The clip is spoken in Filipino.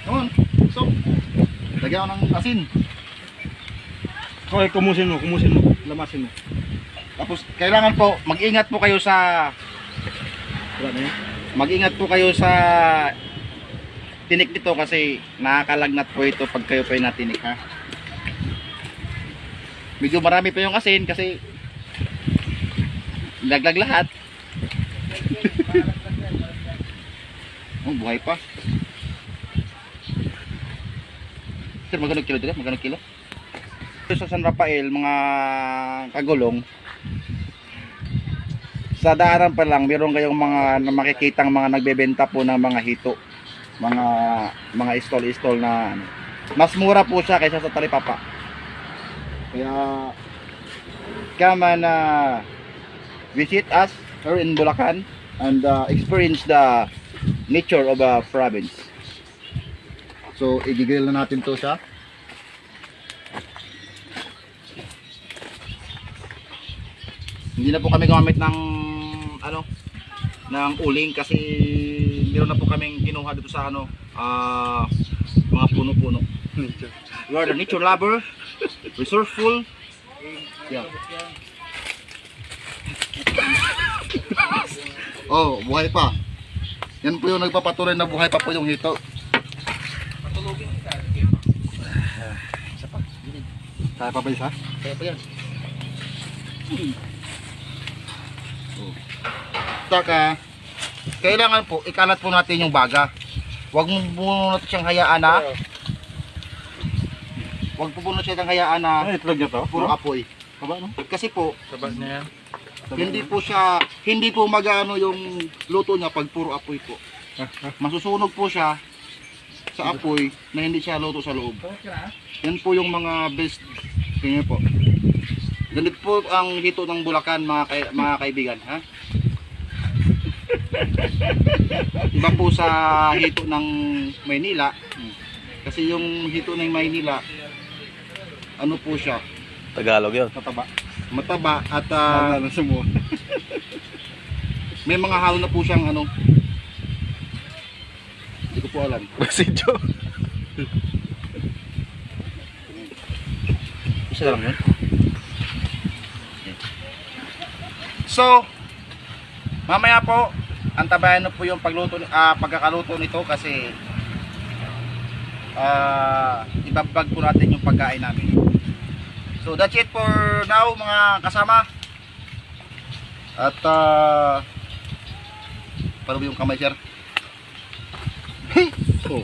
Naman, so, lagyan ko ng asin. Okay, kumusin mo, lamasin mo. Tapos, kailangan po, mag-ingat po kayo sa, Wala na yan. mag-ingat po kayo sa tinik nito kasi nakakalagnat po ito pag kayo pa yung natinik, ha. Medyo marami pa yung asin kasi laglag lahat. Oh, buhay pa. Sir, magkano kilo dito? Magkano kilo? Sa San Rafael, mga kagulong, sa daanan pa lang, meron kayong mga makikitang mga nagbebenta po ng mga hito. Mga stall na ano. Mas mura po siya kaysa sa talipapa. Kaya come and visit us here in Bulacan and experience the nature of a province. So, i-grill na natin to siya. Hindi na po kami gumamit ng ng uling kasi meron na po kaming kinuha dito sa mga puno-puno. We are the nature lover, resourceful. Yeah. Oh, buhay pa. Yan po yung nagpapatunay na buhay pa po yung hito. Isa pa. Kaya pa ba isa? Kaya pa yan. Saka, kailangan po, ikalat po natin yung baga. Huwag mo muna natin siyang hayaan na. Huwag po muna siyang hayaan na Ano itlog niya to? puro apoy. Kaba, no? Kasi po, Sabas na yan. hindi po magano yung luto niya pag puro apoy po. Masusunog po siya sa apoy na hindi siya luto sa loob. Yan po yung mga best. Tingnan po. Ganito po ang hito ng Bulacan, mga kaibigan, ha? Iba po sa hito ng Maynila. Kasi yung hito ng Maynila, ano po siya? Tagalog yun. Mataba at may mga halo na po siyang hindi ko po alam. Basidyo. Isa lang yun. So, mamaya po, antabayan na po yung pagkakaluto nito kasi ibabag po natin yung pagkain namin. So, that's it for now mga kasama. At paano ba yung kamay, sir? Oh.